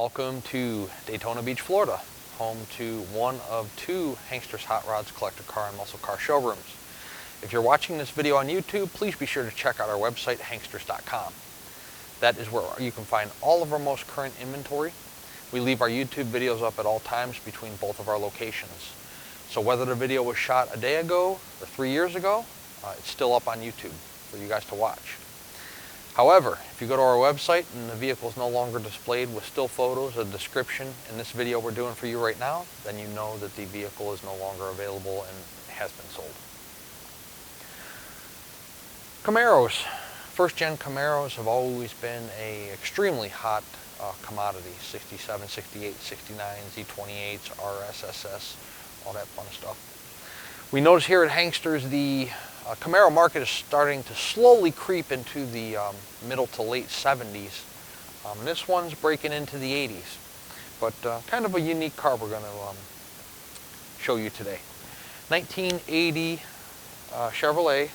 Welcome to Daytona Beach, Florida, home to one of two Hankster's Hot Rods collector car and muscle car showrooms. If you're watching this video on YouTube, please be sure to check out our website, hanksters.com. That is where you can find all of our most current inventory. We leave our YouTube videos up at all times between both of our locations. So whether the video was shot a day ago or 3 years ago, it's still up on YouTube for you guys to watch. However, if you go to our website and the vehicle is no longer displayed with still photos, a description in this video we're doing for you right now, then you know that the vehicle is no longer available and has been sold. Camaros. First-gen Camaros have always been an extremely hot commodity. 67, 68, 69, Z28s, RS, SS, all that fun stuff. We notice here at Hanksters the Camaro market is starting to slowly creep into the middle to late 70s. This one's breaking into the 80s, but kind of a unique car we're going to show you today. 1980 Chevrolet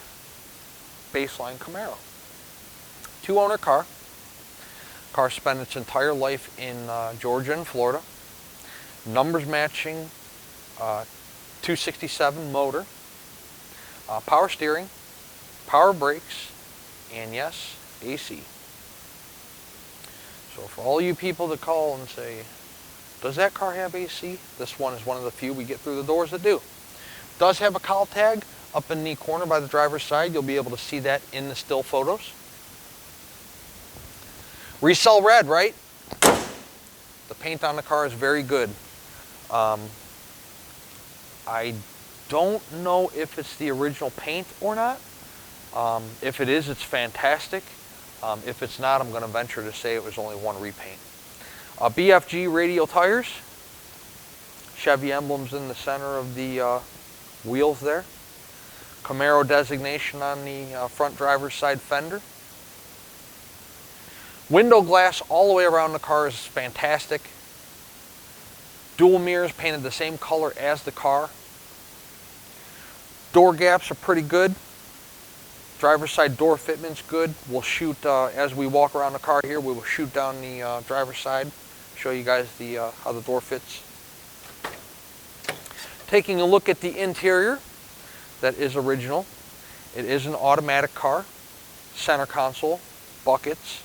baseline Camaro. Two-owner car. Car spent its entire life in Georgia and Florida. Numbers matching 267 motor. Power steering, power brakes, and yes, AC. So for all you people that call and say, does that car have AC? This one is one of the few we get through the doors that do. Does have a cowl tag up in the corner by the driver's side. You'll be able to see that in the still photos. Resell red, right? The paint on the car is very good. I don't know if it's the original paint or not. If it is, it's fantastic. If it's not, I'm going to venture to say it was only one repaint. BFG radial tires. Chevy emblems in the center of the wheels there. Camaro designation on the front driver's side fender. Window glass all the way around the car is fantastic. Dual mirrors painted the same color as the car. Door gaps are pretty good. Driver's side door fitment's good. We'll shoot, as we walk around the car here, we will shoot down the driver's side, show you guys how the door fits. Taking a look at the interior, that is original. It is an automatic car. Center console, buckets.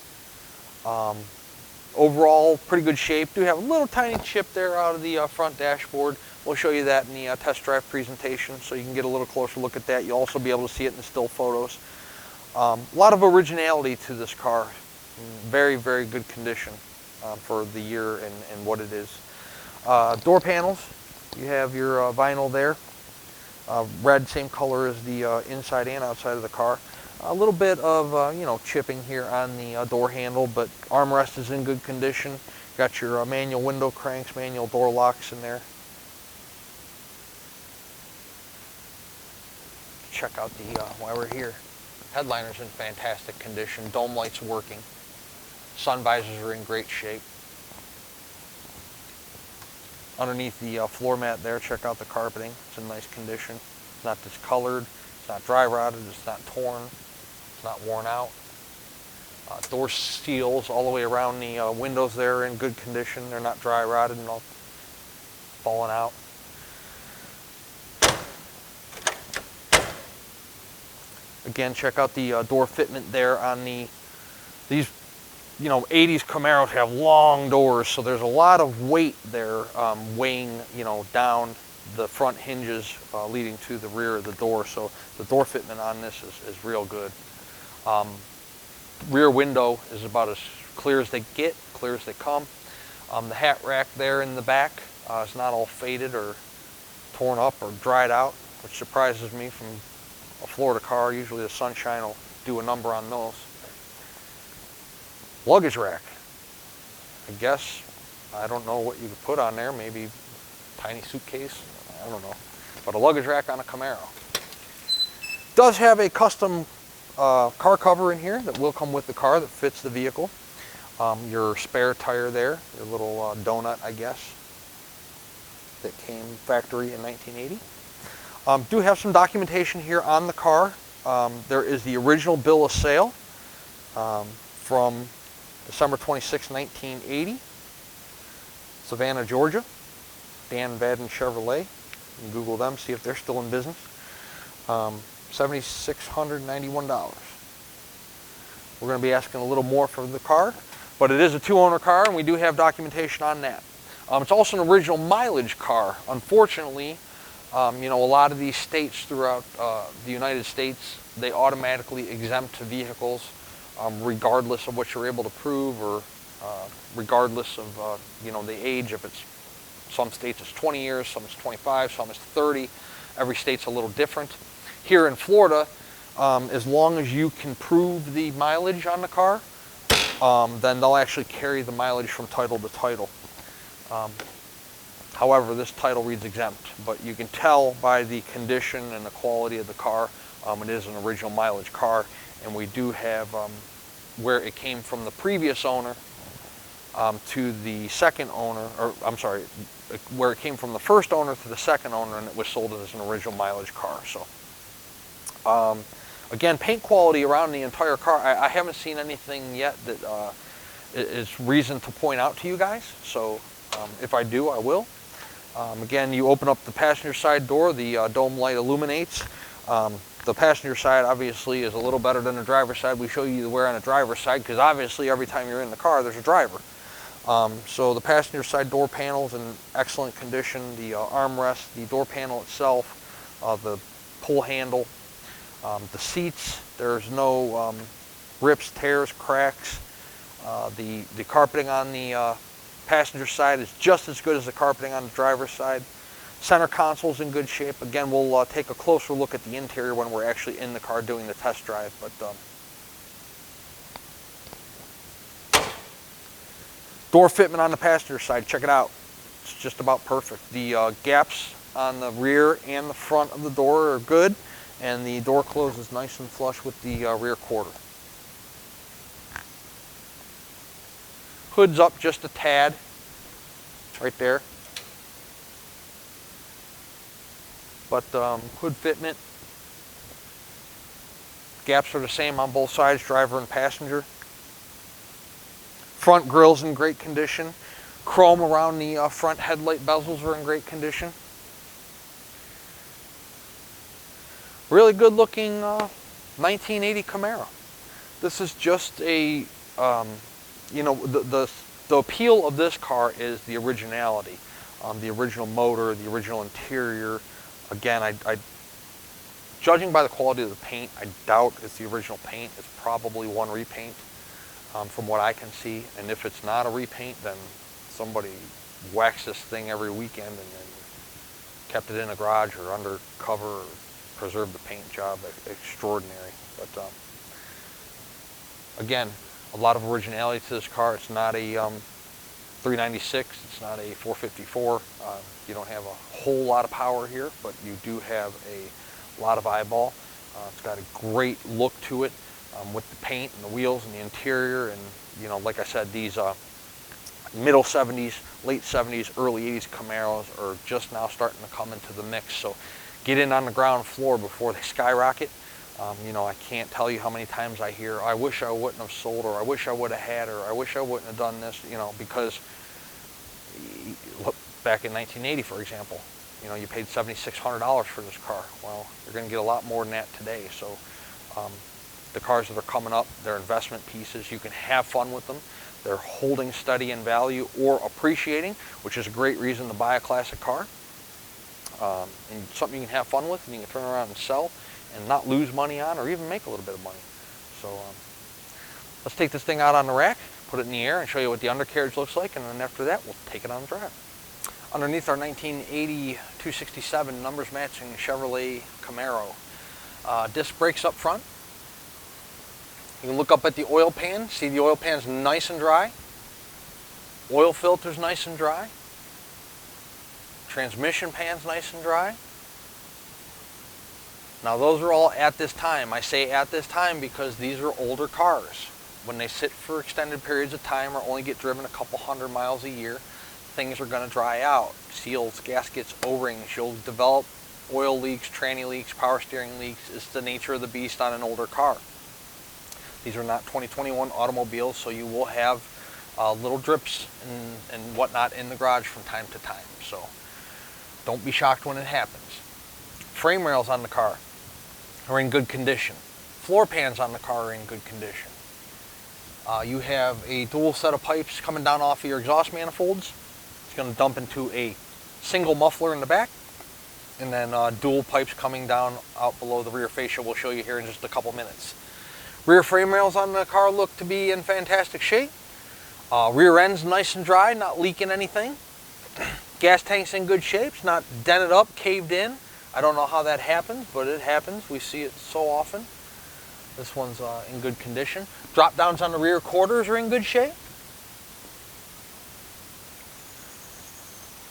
Overall, pretty good shape. Do have a little tiny chip there out of the front dashboard. We'll show you that in the test drive presentation so you can get a little closer look at that. You'll also be able to see it in the still photos. A lot of originality to this car. Very, very good condition for the year and what it is. Door panels, you have your vinyl there. Red, same color as the inside and outside of the car. A little bit of chipping here on the door handle, but armrest is in good condition. Got your manual window cranks, manual door locks in there. Check out the while we're here. Headliner's in fantastic condition. Dome lights working. Sun visors are in great shape. Underneath the floor mat there, check out the carpeting. It's in nice condition. It's not discolored. It's not dry rotted. It's not torn. It's not worn out. Door seals all the way around the windows there are in good condition. They're not dry rotted and all falling out. Again, check out the door fitment there on these 80s Camaros have long doors, so there's a lot of weight there weighing down the front hinges leading to the rear of the door. So the door fitment on this is real good. Rear window is about as clear as they get, clear as they come. The hat rack there in the back is not all faded or torn up or dried out, which surprises me from a Florida car. Usually the sunshine will do a number on those. Luggage rack. I don't know what you could put on there, maybe tiny suitcase, I don't know. But a luggage rack on a Camaro. Does have a custom car cover in here that will come with the car that fits the vehicle. Your spare tire there, your little donut, I guess, that came factory in 1980. Do have some documentation here on the car. There is the original bill of sale from December 26, 1980. Savannah, Georgia. Dan Vadden Chevrolet. You can Google them, see if they're still in business. $7,691. We're going to be asking a little more for the car, but it is a 2-owner car, and we do have documentation on that. It's also an original mileage car. Unfortunately, you know, a lot of these states throughout the United States, they automatically exempt vehicles regardless of what you're able to prove, or regardless of you know, the age. If it's, some states it's 20 years, some it's 25, some it's 30. Every state's a little different. Here in Florida, as long as you can prove the mileage on the car, then they'll actually carry the mileage from title to title. However, this title reads exempt, but you can tell by the condition and the quality of the car, it is an original mileage car, and we do have where it came from the previous owner to the second owner, or I'm sorry, where it came from the first owner to the second owner, and it was sold as an original mileage car. So again, paint quality around the entire car, I haven't seen anything yet that is reason to point out to you guys. So if I do, I will. Again, you open up the passenger side door, the dome light illuminates. The passenger side obviously is a little better than the driver's side. We show you the wear on the driver's side because obviously every time you're in the car there's a driver. So the passenger side door panel is in excellent condition. The armrest, the door panel itself, the pull handle, the seats, there's no rips, tears, cracks. The carpeting on the passenger side is just as good as the carpeting on the driver's side. Center console's in good shape. Again, we'll take a closer look at the interior when we're actually in the car doing the test drive. But door fitment on the passenger side, check it out. It's just about perfect. The gaps on the rear and the front of the door are good, and the door closes nice and flush with the rear quarter. Hood's up just a tad. It's right there. But hood fitment, gaps are the same on both sides, driver and passenger. Front grille's in great condition. Chrome around the front headlight bezels are in great condition. Really good looking 1980 Camaro. This is just a, you know, the appeal of this car is the originality. The original motor, the original interior. Again, judging by the quality of the paint, I doubt it's the original paint. It's probably one repaint from what I can see. And if it's not a repaint, then somebody waxed this thing every weekend and then kept it in a garage or under cover or preserved the paint job. Extraordinary. But again, a lot of originality to this car. It's not a 396, it's not a 454. You don't have a whole lot of power here, but you do have a lot of eyeball. It's got a great look to it with the paint and the wheels and the interior. And you know, like I said, these middle 70s, late 70s, early 80s Camaros are just now starting to come into the mix. So get in on the ground floor before they skyrocket. You know, I can't tell you how many times I hear, I wish I wouldn't have sold, or I wish I would have had, or I wish I wouldn't have done this, you know, because look, back in 1980, for example, you know, you paid $7,600 for this car. Well, you're going to get a lot more than that today. So the cars that are coming up, they're investment pieces. You can have fun with them. They're holding steady in value or appreciating, which is a great reason to buy a classic car. And something you can have fun with and you can turn around and sell and not lose money on, or even make a little bit of money. So let's take this thing out on the rack, put it in the air, and show you what the undercarriage looks like, and then after that we'll take it on the drive. Underneath our 1980 267 numbers matching Chevrolet Camaro. Disc brakes up front. You can look up at the oil pan, see the oil pan's nice and dry. Oil filter's nice and dry. Transmission pan's nice and dry. Now those are all at this time. I say at this time because these are older cars. When they sit for extended periods of time or only get driven a couple hundred miles a year, things are going to dry out. Seals, gaskets, O-rings, you'll develop oil leaks, tranny leaks, power steering leaks. It's the nature of the beast on an older car. These are not 2021 automobiles, so you will have little drips and whatnot in the garage from time to time. So don't be shocked when it happens. Frame rails on the car are in good condition. Floor pans on the car are in good condition. You have a dual set of pipes coming down off of your exhaust manifolds. It's going to dump into a single muffler in the back, and then dual pipes coming down out below the rear fascia. We'll show you here in just a couple minutes. Rear frame rails on the car look to be in fantastic shape. Rear end's nice and dry, not leaking anything. Gas tank's in good shape. It's not dented up, caved in. I don't know how that happens, but it happens. We see it so often. This one's in good condition. Drop downs on the rear quarters are in good shape.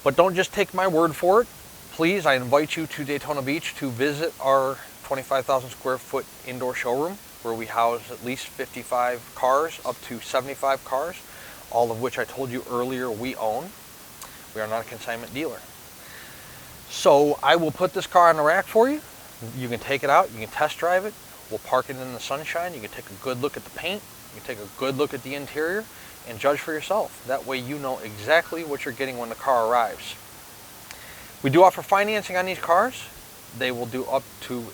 But don't just take my word for it. Please, I invite you to Daytona Beach to visit our 25,000 square foot indoor showroom, where we house at least 55 cars, up to 75 cars, all of which I told you earlier we own. We are not a consignment dealer. So I will put this car on the rack for you. You can take it out, you can test drive it. We'll park it in the sunshine. You can take a good look at the paint. You can take a good look at the interior and judge for yourself. That way you know exactly what you're getting when the car arrives. We do offer financing on these cars. They will do up to,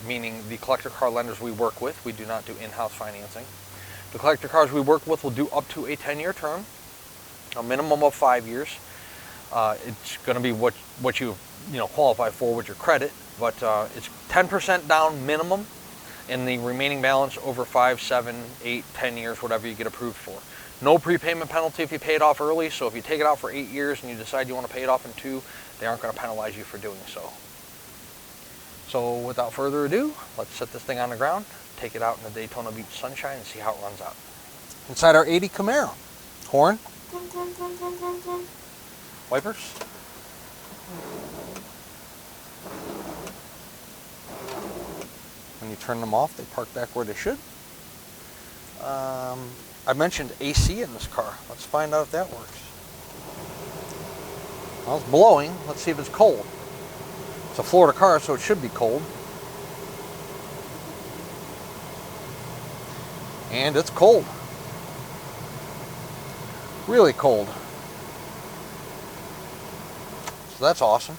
meaning the collector car lenders we work with. We do not do in-house financing. The collector cars we work with will do up to a 10-year term, a minimum of 5 years. It's going to be what you qualify for with your credit, but it's 10% down minimum, and the remaining balance over 5, 7, 8, 10 years, whatever you get approved for. No prepayment penalty if you pay it off early, so if you take it out for 8 years and you decide you want to pay it off in 2, they aren't going to penalize you for doing so. So without further ado, let's set this thing on the ground, take it out in the Daytona Beach sunshine, and see how it runs out. Inside our 80 Camaro. Horn. Wipers. When you turn them off, they park back where they should. I mentioned AC in this car. Let's find out if that works. Well, it's blowing. Let's see if it's cold. It's a Florida car, so it should be cold. And it's cold. Really cold. So that's awesome.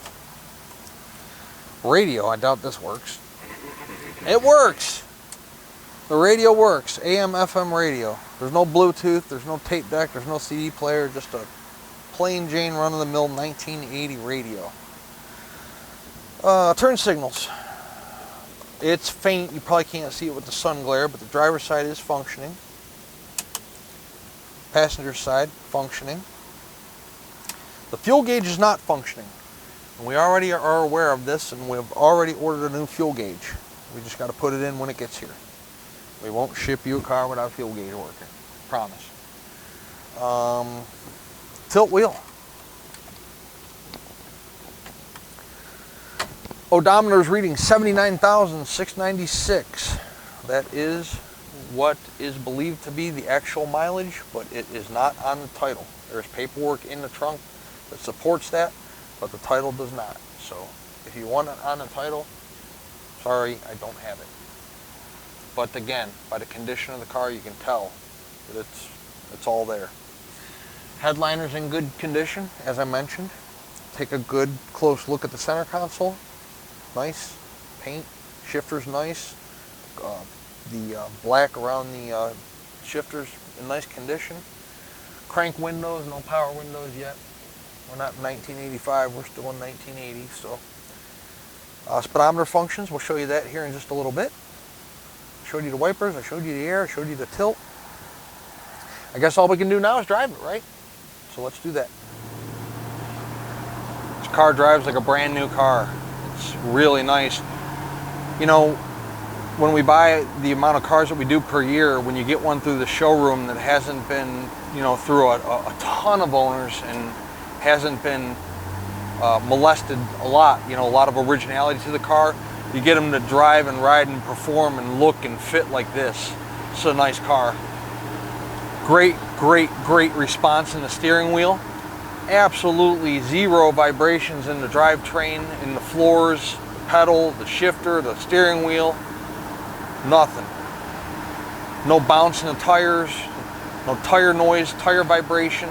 Radio, I doubt this works. It works! The radio works. AM, FM radio. There's no Bluetooth, there's no tape deck, there's no CD player, just a plain Jane run-of-the-mill 1980 radio. Turn signals. It's faint, you probably can't see it with the sun glare, but the driver's side is functioning. Passenger side, functioning. The fuel gauge is not functioning. And we already are aware of this, and we've already ordered a new fuel gauge. We just got to put it in when it gets here. We won't ship you a car without a fuel gauge working. Promise. Tilt wheel. Odometer is reading 79,696. That is what is believed to be the actual mileage, but it is not on the title. There's paperwork in the trunk that supports that, but the title does not. So if you want it on the title, sorry, I don't have it. But again, by the condition of the car, you can tell that it's all there. Headliner's in good condition, as I mentioned. Take a good close look at the center console. Nice paint. Shifter's nice. The black around the shifter's in nice condition. Crank windows, no power windows yet. We're not in 1985, we're still in 1980. So speedometer functions, we'll show you that here in just a little bit. Showed you the wipers, I showed you the air, I showed you the tilt. I guess all we can do now is drive it, right? So let's do that. This car drives like a brand new car. It's really nice. You know, when we buy the amount of cars that we do per year, when you get one through the showroom that hasn't been, through a ton of owners and hasn't been molested a lot, a lot of originality to the car, you get them to drive and ride and perform and look and fit like this. It's a nice car. Great, great, great response in the steering wheel. Absolutely zero vibrations in the drivetrain, in the floors, the pedal, the shifter, the steering wheel. Nothing. No bounce in the tires. No tire noise, tire vibration.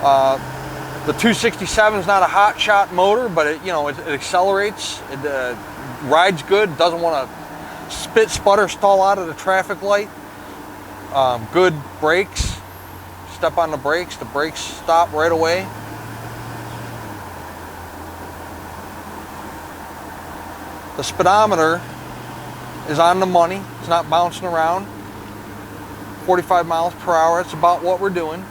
The 267 is not a hot shot motor, but it accelerates. It rides good. Doesn't want to spit, sputter, stall out of the traffic light. Good brakes. Step on the brakes stop right away. The speedometer is on the money. It's not bouncing around. 45 miles per hour. That's about what we're doing.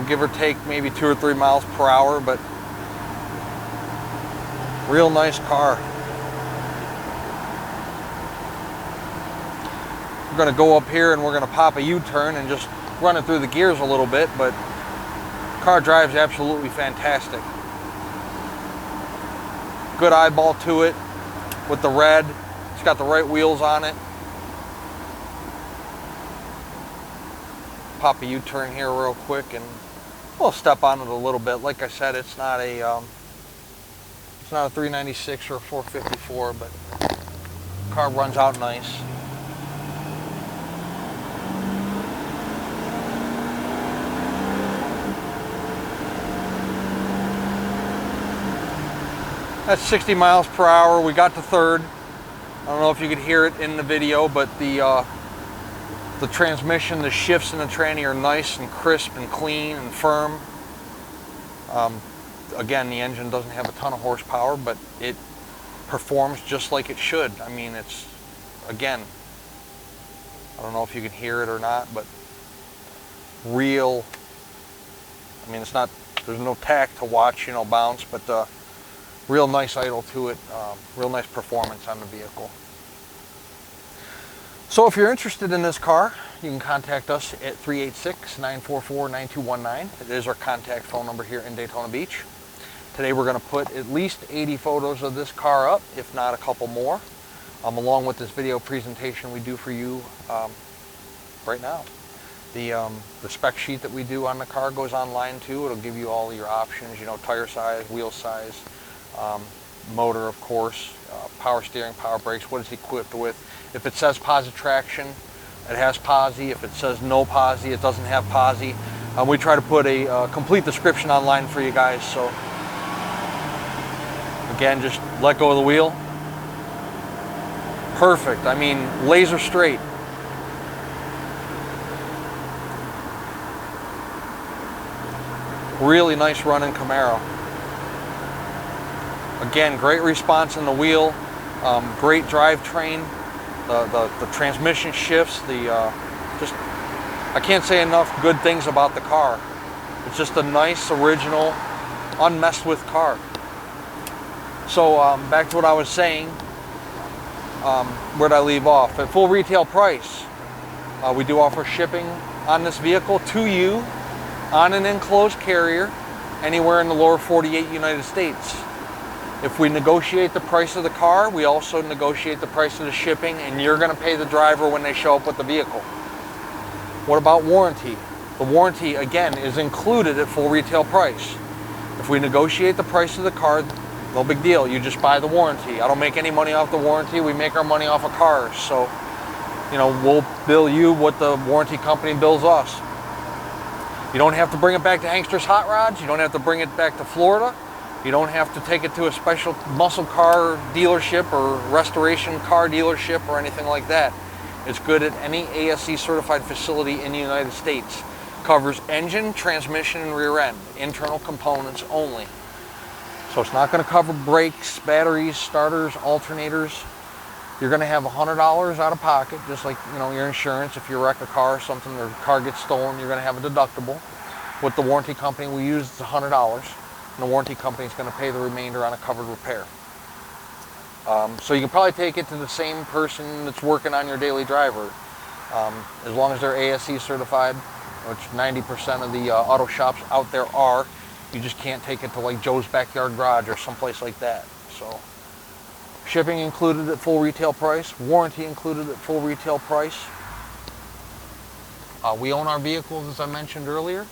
Give or take maybe 2 or 3 miles per hour, but real nice car. We're going to go up here and we're going to pop a U-turn and just run it through the gears a little bit, but the car drives absolutely fantastic. Good eyeball to it with the red. It's got the right wheels on it. Pop a U-turn here real quick and we'll step on it a little bit. Like I said, it's not a 396 or a 454, but the car runs out nice. That's 60 miles per hour. We got to third. I don't know if you could hear it in the video, but the transmission, the shifts in the tranny are nice and crisp and clean and firm. Again, the engine doesn't have a ton of horsepower, but it performs just like it should. I mean, it's, again, I don't know if you can hear it or not, but real, I mean, it's not, there's no tack to watch, bounce, but real nice idle to it, real nice performance on the vehicle. So if you're interested in this car, you can contact us at 386-944-9219. It is our contact phone number here in Daytona Beach. Today we're going to put at least 80 photos of this car up, if not a couple more, along with this video presentation we do for you right now. The spec sheet that we do on the car goes online too. It'll give you all your options, tire size, wheel size, motor, of course, power steering, power brakes, what it's equipped with. If it says posi traction, it has posi. If it says no posi, it doesn't have posi. We try to put a complete description online for you guys. So again, just let go of the wheel. Perfect. I mean, laser straight. Really nice running Camaro. Again, great response in the wheel, great drivetrain, the transmission shifts, I can't say enough good things about the car. It's just a nice, original, unmessed with car. So back to what I was saying, where'd I leave off? At full retail price, we do offer shipping on this vehicle to you on an enclosed carrier anywhere in the lower 48 United States. If we negotiate the price of the car, we also negotiate the price of the shipping, and you're going to pay the driver when they show up with the vehicle. What about warranty? The warranty, again, is included at full retail price. If we negotiate the price of the car, no big deal. You just buy the warranty. I don't make any money off the warranty. We make our money off of cars. So, we'll bill you what the warranty company bills us. You don't have to bring it back to Hankster's Hot Rods. You don't have to bring it back to Florida. You don't have to take it to a special muscle car dealership or restoration car dealership or anything like that. It's good at any ASE certified facility in the United States. Covers engine, transmission, and rear end. Internal components only. So it's not going to cover brakes, batteries, starters, alternators. You're going to have $100 out of pocket, just like your insurance. If you wreck a car or something, or the car gets stolen, you're going to have a deductible. With the warranty company we use, it's $100. And the warranty company is going to pay the remainder on a covered repair. So you can probably take it to the same person that's working on your daily driver. As long as they're ASE certified, which 90% of the auto shops out there are. You just can't take it to like Joe's Backyard Garage or someplace like that. So shipping included at full retail price, warranty included at full retail price. We own our vehicles, as I mentioned earlier,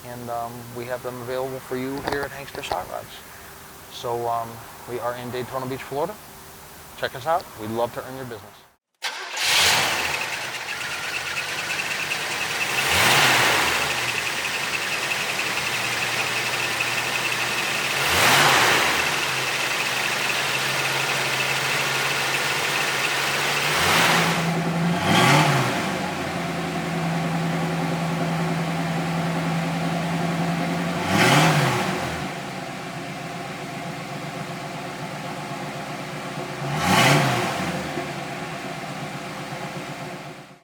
and we have them available for you here at Hankster's Hot Rods. So we are in Daytona Beach, Florida. Check us out. We'd love to earn your business.